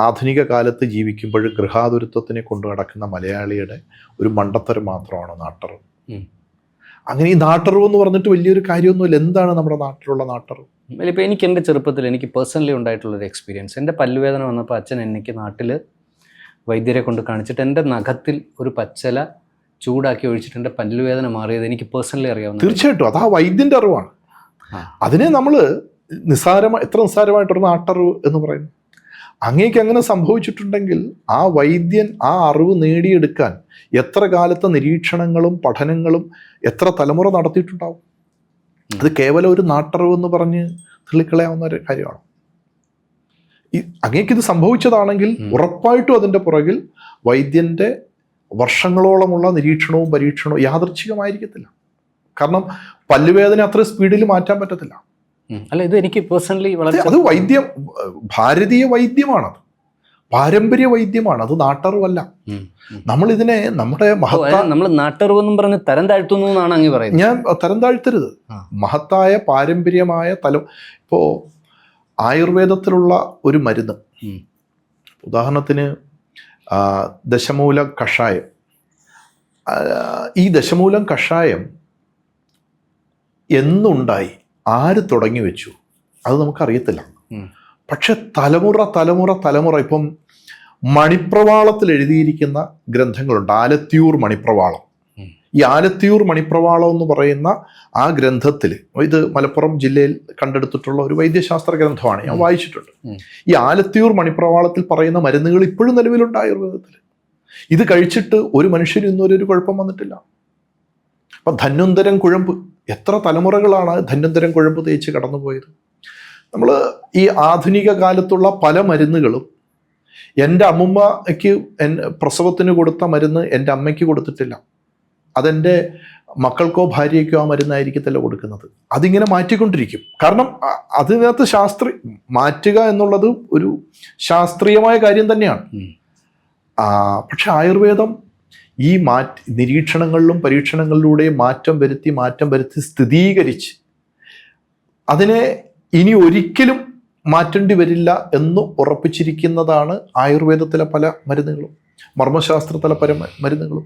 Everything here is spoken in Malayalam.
ആധുനിക കാലത്ത് ജീവിക്കുമ്പോൾ ഗൃഹാതുരത്വത്തിനെ കൊണ്ടു നടക്കുന്ന മലയാളിയുടെ ഒരു മണ്ടത്തരം മാത്രമാണ് നാട്ടറിവ്. അങ്ങനെ ഈ നാട്ടറിവ് എന്ന് പറഞ്ഞിട്ട് വലിയൊരു കാര്യമൊന്നുമില്ല. എന്താണ് നമ്മുടെ നാട്ടിലുള്ള നാട്ടറിവ്? ഇപ്പോൾ എനിക്ക് എൻ്റെ ചെറുപ്പത്തിൽ എനിക്ക് പേഴ്സണലി ഉണ്ടായിട്ടുള്ളൊരു എക്സ്പീരിയൻസ്. എൻ്റെ പല്ലുവേദന വന്നപ്പോൾ അച്ഛൻ എനിക്ക് നാട്ടിൽ വൈദ്യരെ കൊണ്ട് കാണിച്ചിട്ട് എൻ്റെ നഖത്തിൽ ഒരു പച്ചല ചൂടാക്കി ഒഴിച്ചിട്ട് എൻ്റെ പല്ലുവേദന മാറിയത് എനിക്ക് പേഴ്സണലി അറിയാവുന്ന. തീർച്ചയായിട്ടും അത് ആ വൈദ്യൻ്റെ അറിവാണ്. അതിനെ നമ്മൾ എത്ര നിസ്സാരമായിട്ടൊരു നാട്ടറിവ് എന്ന് പറയുന്നു. അങ്ങേക്ക് അങ്ങനെ സംഭവിച്ചിട്ടുണ്ടെങ്കിൽ ആ വൈദ്യൻ ആ അറിവ് നേടിയെടുക്കാൻ എത്ര കാലത്തെ നിരീക്ഷണങ്ങളും പഠനങ്ങളും എത്ര തലമുറ നടത്തിയിട്ടുണ്ടാവും. അത് കേവലം ഒരു നാട്ടറിവ് എന്ന് പറഞ്ഞ് തള്ളിക്കളയാവുന്ന ഒരു കാര്യമാണ്. അങ്ങേക്കിത് സംഭവിച്ചതാണെങ്കിൽ ഉറപ്പായിട്ടും അതിൻ്റെ പുറകിൽ വൈദ്യൻ്റെ വർഷങ്ങളോളമുള്ള നിരീക്ഷണവും പരീക്ഷണവും യാദൃച്ഛികമായിരിക്കത്തില്ല. കാരണം പല്ലുവേദന അത്ര സ്പീഡിൽ മാറ്റാൻ പറ്റത്തില്ല. അല്ല, ഇത് എനിക്ക് പേഴ്സണലി വളരെ അത് വൈദ്യം, ഭാരതീയ വൈദ്യമാണത്, പാരമ്പര്യ വൈദ്യമാണ്, അത് നാട്ടറിവല്ല. നമ്മളിതിനെ നമ്മുടെ നമ്മൾ നാട്ടറിവ് എന്നും പറഞ്ഞ് തരം താഴ്ത്തുന്നു എന്നാണ് അങ്ങ് പറയുന്നത്. ഞാൻ തരം താഴ്ത്തരുത്. മഹത്തായ പാരമ്പര്യമായ ഇപ്പോൾ ആയുർവേദത്തിലുള്ള ഒരു മരുന്ന്, ഉദാഹരണത്തിന് ദശമൂലം കഷായം. ഈ ദശമൂലം കഷായം എന്നുണ്ടായി, ആര് തുടങ്ങി വെച്ചു, അത് നമുക്കറിയത്തില്ല. പക്ഷെ തലമുറ ഇപ്പം മണിപ്രവാളത്തിൽ എഴുതിയിരിക്കുന്ന ഗ്രന്ഥങ്ങളുണ്ട്. ആലത്തിയൂർ മണിപ്രവാളം. ഈ ആലത്തിയൂർ മണിപ്രവാളം എന്ന് പറയുന്ന ആ ഗ്രന്ഥത്തിൽ, ഇത് മലപ്പുറം ജില്ലയിൽ കണ്ടെടുത്തിട്ടുള്ള ഒരു വൈദ്യശാസ്ത്ര ഗ്രന്ഥമാണ്, ഞാൻ വായിച്ചിട്ടുണ്ട്. ഈ ആലത്തിയൂർ മണിപ്രവാളത്തിൽ പറയുന്ന മരുന്നുകൾ ഇപ്പോഴും നിലവിലുണ്ട് ആയുർവേദത്തിൽ. ഇത് കഴിച്ചിട്ട് ഒരു മനുഷ്യന് ഇന്നൊരു കുഴപ്പം വന്നിട്ടില്ല. അപ്പം ധന്വന്തരം കുഴമ്പ്, എത്ര തലമുറകളാണ് ധന്വന്തരം കുഴമ്പ് തേച്ച് കടന്നുപോയത്. നമ്മൾ ഈ ആധുനിക കാലത്തുള്ള പല മരുന്നുകളും എൻ്റെ അമ്മുമ്മയ്ക്ക് പ്രസവത്തിന് കൊടുത്ത മരുന്ന് എൻ്റെ അമ്മയ്ക്ക് കൊടുത്തിട്ടില്ല. അതെൻ്റെ മക്കൾക്കോ ഭാര്യയ്ക്കോ ആ മരുന്നായിരിക്കത്തില്ല കൊടുക്കുന്നത്. അതിങ്ങനെ മാറ്റിക്കൊണ്ടിരിക്കും. കാരണം അതിനകത്ത് മാറ്റുക എന്നുള്ളത് ഒരു ശാസ്ത്രീയമായ കാര്യം തന്നെയാണ്. പക്ഷെ ആയുർവേദം ഈ നിരീക്ഷണങ്ങളിലും പരീക്ഷണങ്ങളിലൂടെയും മാറ്റം വരുത്തി സ്ഥിരീകരിച്ച് അതിനെ ഇനി ഒരിക്കലും മാറ്റേണ്ടി വരില്ല എന്ന് ഉറപ്പിച്ചിരിക്കുന്നതാണ് ആയുർവേദത്തിലെ പല മരുന്നുകളും, മർമ്മശാസ്ത്രത്തിലെ പല മരുന്നുകളും.